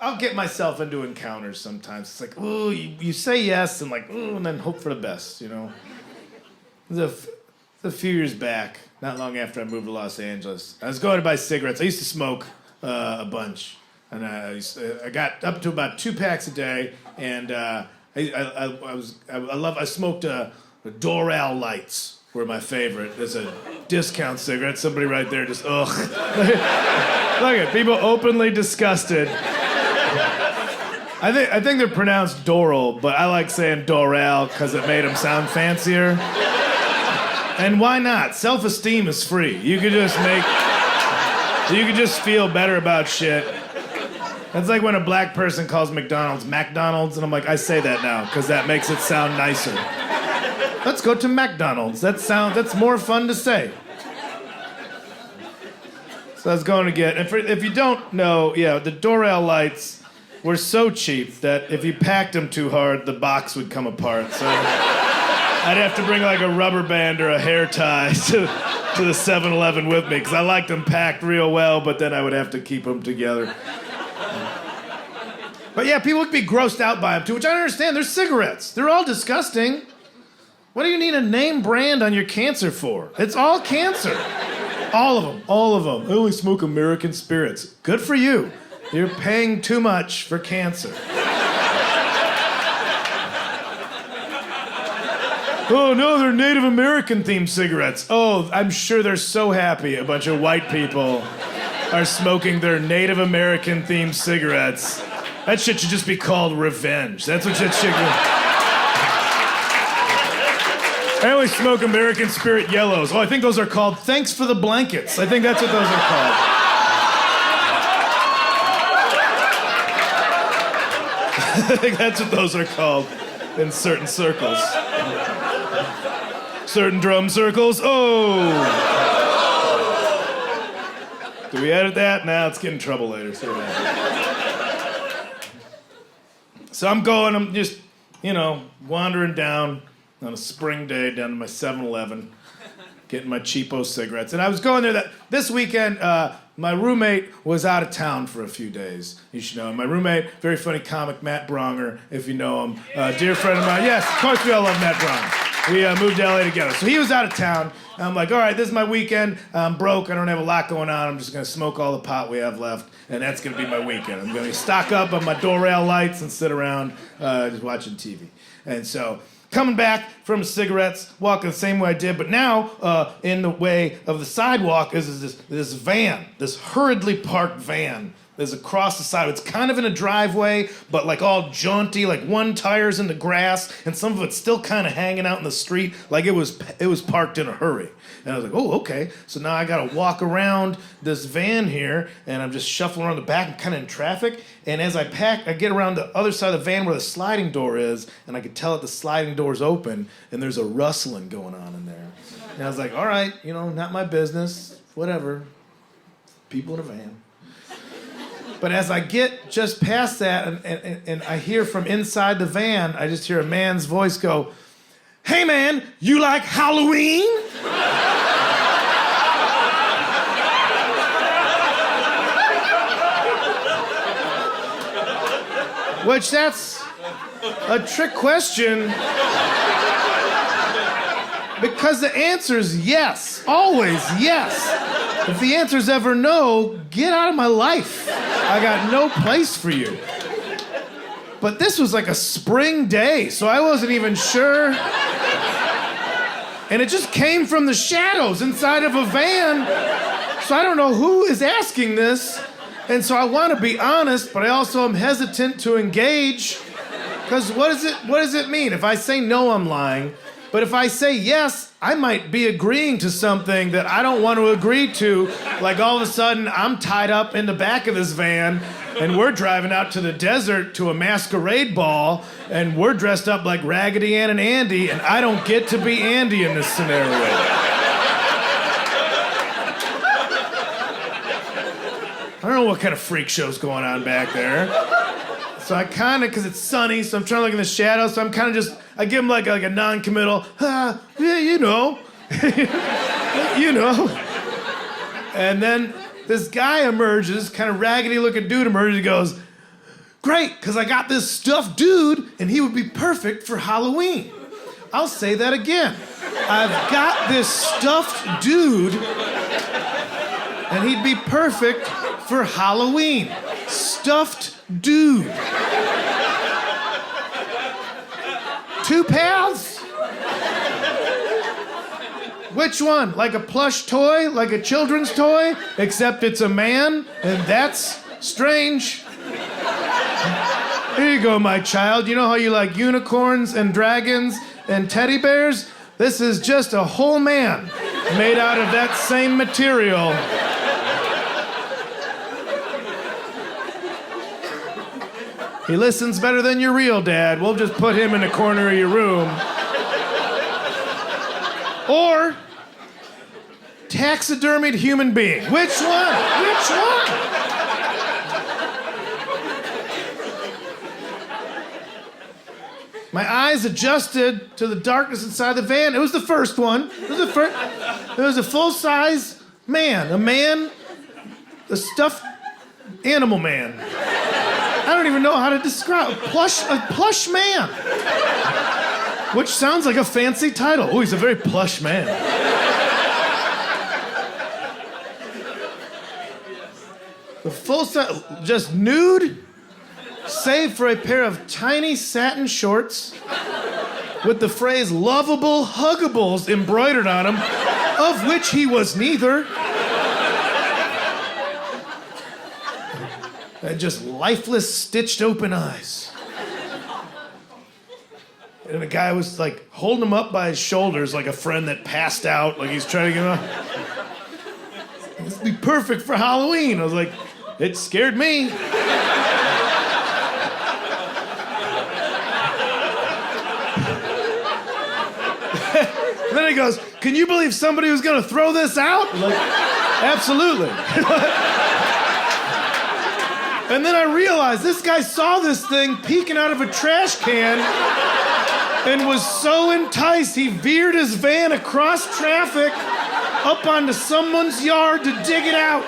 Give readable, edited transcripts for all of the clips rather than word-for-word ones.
I'll get myself into encounters sometimes. It's like, ooh, you say yes and like, ooh, and then hope for the best, you know? It was a few years back, not long after I moved to Los Angeles. I was going to buy cigarettes. I used to smoke a bunch. And I got up to about 2 packs a day, and I smoked Doral Lights were my favorite. There's a discount cigarette. Somebody right there just, ugh. Look at people openly disgusted. I think they're pronounced Doral, but I like saying Doral because it made them sound fancier. And why not? Self-esteem is free. You could just feel better about shit. That's like when a black person calls McDonald's McDonald's, and I'm like, I say that now because that makes it sound nicer. Let's go to McDonald's. That's more fun to say. So I was going to get, and if you don't know, yeah, the Doral Lights were so cheap that if you packed them too hard, the box would come apart. So I'd have to bring like a rubber band or a hair tie to the 7-Eleven with me because I liked them packed real well, but then I would have to keep them together. But yeah, people would be grossed out by them too, which I don't understand. They're cigarettes. They're all disgusting. What do you need a name brand on your cancer for? It's all cancer. All of them. I only smoke American spirits. Good for you. You're paying too much for cancer. Oh no, they're Native American themed cigarettes. Oh, I'm sure they're so happy a bunch of white people are smoking their Native American themed cigarettes. That shit should just be called revenge. That's what shit should be. I always smoke American Spirit Yellows. Oh, I think those are called Thanks for the Blankets. I think that's what those are called. I think that's what those are called in certain circles. Certain drum circles. Oh! Do we edit that? Nah, let's get in trouble later. So I'm just, wandering down on a spring day down to my 7-Eleven, getting my cheapo cigarettes. And I was going there this weekend, my roommate was out of town for a few days. You should know him. My roommate, very funny comic, Matt Bronger, if you know him. Dear friend of mine. Yes, of course we all love Matt Bronger. We moved to LA together. So he was out of town. I'm like, all right, this is my weekend. I'm broke. I don't have a lot going on. I'm just going to smoke all the pot we have left, and that's going to be my weekend. I'm going to stock up on my Doral Lights and sit around just watching TV. And so coming back from cigarettes, walking the same way I did, but now in the way of the sidewalk is this van, this hurriedly parked van. There's across the side. It's kind of in a driveway, but like all jaunty, like one tire's in the grass, and some of it's still kind of hanging out in the street, like it was parked in a hurry. And I was like, oh, okay. So now I gotta walk around this van here, and I'm just shuffling around the back, I'm kind of in traffic. And as I get around the other side of the van where the sliding door is, and I could tell that the sliding door's open, and there's a rustling going on in there. And I was like, all right, not my business, whatever. People in a van. But as I get just past that and I hear from inside the van, I just hear a man's voice go, "Hey man, you like Halloween?" Which that's a trick question. Because the answer is yes, always yes. If the answer's ever no, get out of my life. I got no place for you. But this was like a spring day, so I wasn't even sure. And it just came from the shadows inside of a van. So I don't know who is asking this. And so I want to be honest, but I also am hesitant to engage. Because what does it mean? If I say no, I'm lying. But if I say yes, I might be agreeing to something that I don't want to agree to. Like all of a sudden, I'm tied up in the back of this van, and we're driving out to the desert to a masquerade ball, and we're dressed up like Raggedy Ann and Andy, and I don't get to be Andy in this scenario. I don't know what kind of freak show's going on back there. So I kind of, because it's sunny, so I'm trying to look in the shadows, so I'm kind of just, I give him like a non-committal, yeah, you know. You know. And then this guy emerges, kind of raggedy looking dude emerges, he goes, great, because I got this stuffed dude, and he would be perfect for Halloween. I'll say that again. I've got this stuffed dude, and he'd be perfect for Halloween. Stuffed dude. 2 paths? Which one? Like a plush toy? Like a children's toy? Except it's a man? And that's strange. Here you go, my child. You know how you like unicorns and dragons and teddy bears? This is just a whole man made out of that same material. He listens better than your real dad. We'll just put him in the corner of your room. Or taxidermied human being. Which one? Which one? My eyes adjusted to the darkness inside the van. It was the first one. It was a full-size man. A stuffed animal man. I don't even know how to describe a plush man. Which sounds like a fancy title. Oh, he's a very plush man. The full size, just nude, save for a pair of tiny satin shorts with the phrase lovable huggables embroidered on them, of which he was neither. And just lifeless, stitched open eyes. And the guy was like holding him up by his shoulders like a friend that passed out, like he's trying to get him up. This would be perfect for Halloween. I was like, it scared me. And then he goes, can you believe somebody was gonna throw this out? I'm like, absolutely. And then I realized this guy saw this thing peeking out of a trash can and was so enticed, he veered his van across traffic up onto someone's yard to dig it out.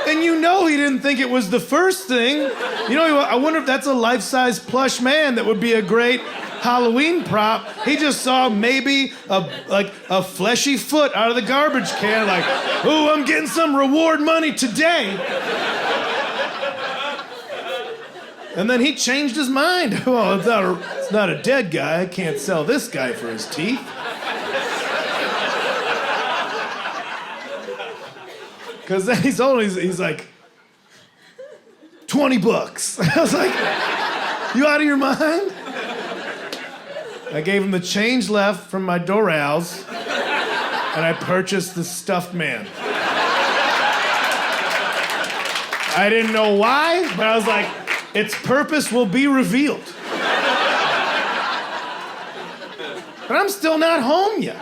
And you know he didn't think it was the first thing. You know, I wonder if that's a life-size plush man that would be a great Halloween prop. He just saw maybe a fleshy foot out of the garbage can, like, ooh, I'm getting some reward money today. And then he changed his mind. Well, it's not a dead guy. I can't sell this guy for his teeth. Because then he's like, $20. I was like, you out of your mind? I gave him the change left from my Dorals, and I purchased the stuffed man. I didn't know why, but I was like, its purpose will be revealed. But I'm still not home yet.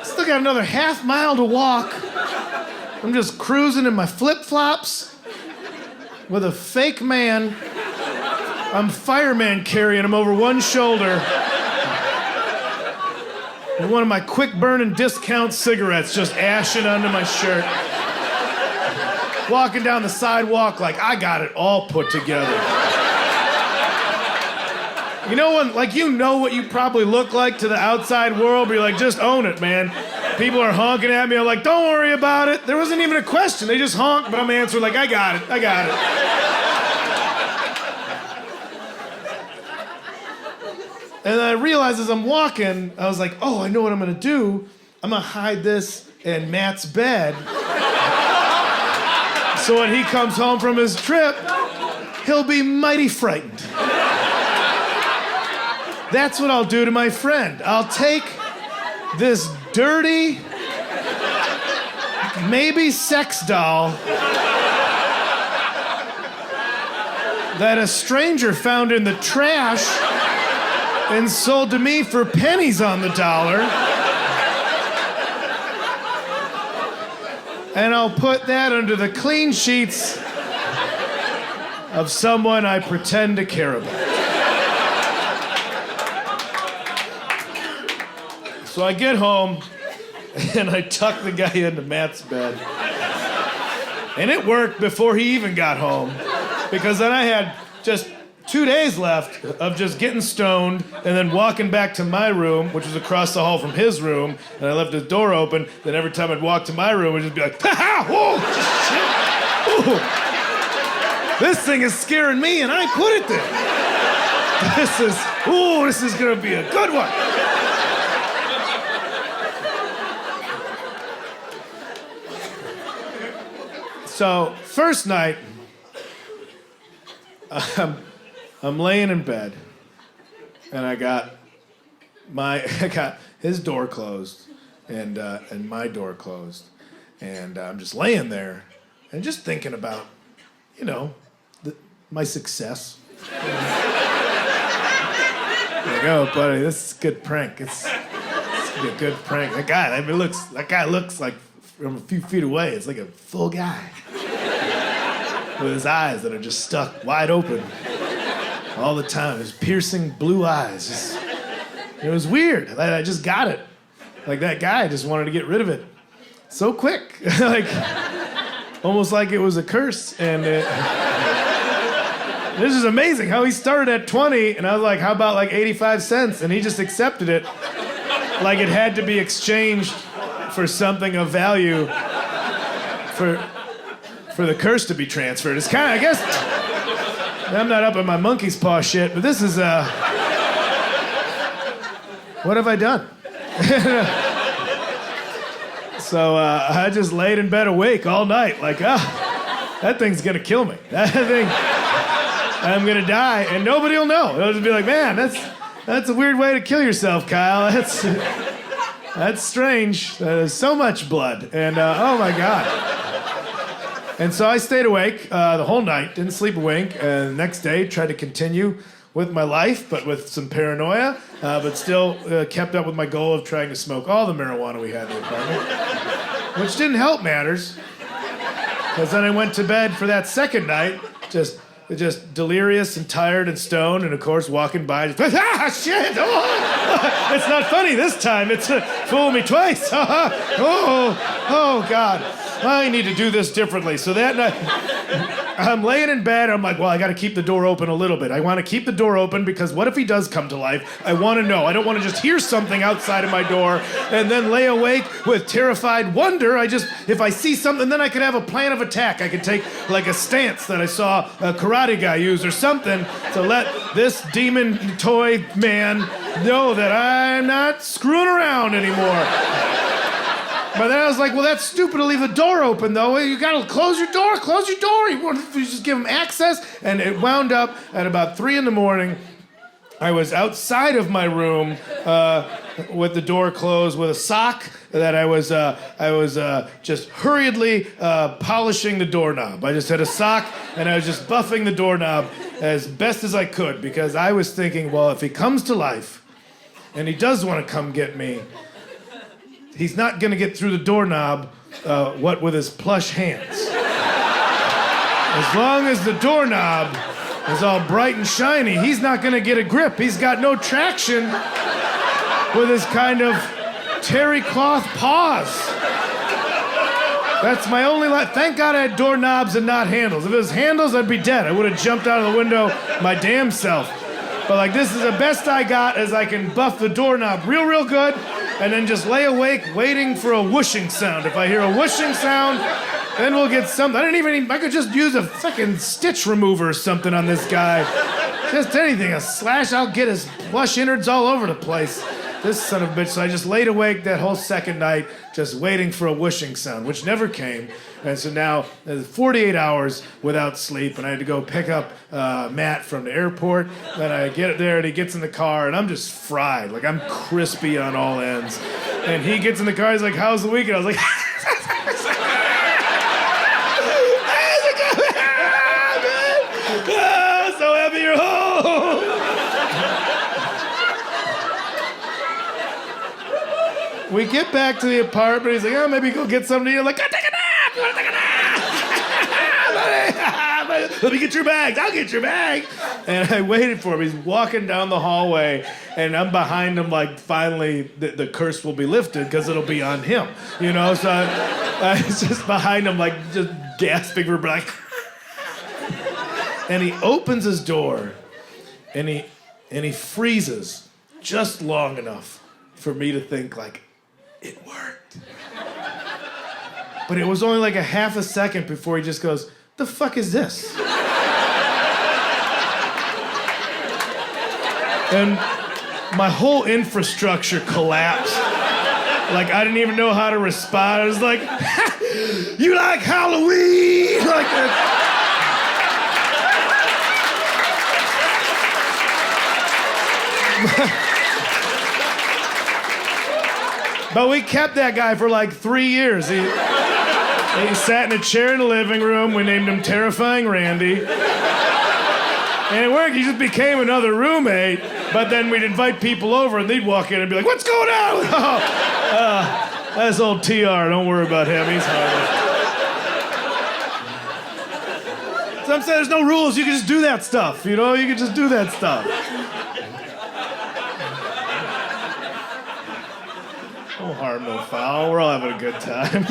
Still got another half mile to walk. I'm just cruising in my flip-flops with a fake man. I'm fireman carrying him over one shoulder. And one of my quick-burning discount cigarettes just ashing onto my shirt. Walking down the sidewalk like I got it all put together. You know when, like, you know what you probably look like to the outside world, but you're like, just own it, man. People are honking at me. I'm like, don't worry about it. There wasn't even a question. They just honked, but I'm answering like, I got it. And I realized as I'm walking, I was like, oh, I know what I'm gonna do. I'm gonna hide this in Matt's bed. So when he comes home from his trip, he'll be mighty frightened. That's what I'll do to my friend. I'll take this dirty, maybe sex doll that a stranger found in the trash and sold to me for pennies on the dollar. And I'll put that under the clean sheets of someone I pretend to care about. So I get home, and I tuck the guy into Matt's bed. And it worked before he even got home. because then I had just 2 days left of just getting stoned and then walking back to my room, which was across the hall from his room, and I left his door open. Then every time I'd walk to my room, I'd just be like, ha ha, whoa, shit. Ooh. This thing is scaring me, and I put it there. This is gonna be a good one. So, first night, I'm laying in bed, and I got his door closed, and my door closed, and I'm just laying there, and just thinking about, my success. Like, oh, buddy, this is a good prank. It's gonna be a good prank. That guy looks like from a few feet away. It's like a full guy with his eyes that are just stuck wide open all the time. His piercing blue eyes. It was weird. I just got it. Like that guy just wanted to get rid of it so quick, like almost like it was a curse. And this is amazing how he started at 20, and I was like, how about like 85 cents? And he just accepted it like it had to be exchanged for something of value for the curse to be transferred. It's kind of, I guess, I'm not up on my monkey's paw shit, but this is, what have I done? So I just laid in bed awake all night, like, that thing's gonna kill me. That thing, I'm gonna die, and nobody will know. They'll just be like, man, that's a weird way to kill yourself, Kyle. That's strange. There's so much blood, and oh my God. And so I stayed awake the whole night, didn't sleep a wink, and the next day tried to continue with my life, but with some paranoia, but still kept up with my goal of trying to smoke all the marijuana we had in the apartment, which didn't help matters, because then I went to bed for that second night, just delirious and tired and stoned, and of course walking by, just, shit! Oh, it's not funny this time. It's fooled me twice. Oh God, I need to do this differently. So that night, I'm laying in bed. I'm like, well, I got to keep the door open a little bit. I want to keep the door open because what if he does come to life? I want to know. I don't want to just hear something outside of my door and then lay awake with terrified wonder. If I see something, then I could have a plan of attack. I could take like a stance that I saw a karate guy use or something to let this demon toy man know that I'm not screwing around anymore. But then I was like, well, that's stupid to leave the door open, though. You gotta close your door. You just give him access. And it wound up at about 3 a.m. I was outside of my room with the door closed with a sock that I was just hurriedly polishing the doorknob. I just had a sock and I was just buffing the doorknob as best as I could because I was thinking, well, if he comes to life and he does want to come get me, he's not going to get through the doorknob, with his plush hands. As long as the doorknob is all bright and shiny, he's not going to get a grip. He's got no traction with his kind of terry cloth paws. That's my only Thank God I had doorknobs and not handles. If it was handles, I'd be dead. I would have jumped out of the window my damn self. But like, this is the best I got as I can buff the doorknob real good. And then just lay awake waiting for a whooshing sound. If I hear a whooshing sound, then we'll get something. I could just use a fucking stitch remover or something on this guy. Just anything, a slash, I'll get his plush innards all over the place. This son of a bitch. So I just laid awake that whole second night just waiting for a whooshing sound, which never came. And so now, 48 hours without sleep, and I had to go pick up Matt from the airport. Then I get there, and he gets in the car, and I'm just fried. Like, I'm crispy on all ends. And he gets in the car, he's like, how's the weekend? I was like, so happy you're home. We get back to the apartment, he's like, oh, maybe go get something to eat. I'm like, go take a nap! You wanna take a nap? Let me get your bags. I'll get your bag. And I waited for him. He's walking down the hallway, and I'm behind him like, finally, the curse will be lifted because it'll be on him. You know, so I was just behind him like, just gasping for breath. And he opens his door, and he freezes just long enough for me to think, like, it worked. But it was only like a half a second before he just goes, the fuck is this? And my whole infrastructure collapsed. Like, I didn't even know how to respond. I was like, you like Halloween? Like that. But we kept that guy for like 3 years. He sat in a chair in the living room. We named him Terrifying Randy. And it worked. He just became another roommate. But then we'd invite people over and they'd walk in and be like, what's going on? Oh, that's old TR. Don't worry about him. He's harmless. So I'm saying there's no rules. You can just do that stuff. You know, you can just do that stuff. No harm, no foul. We're all having a good time.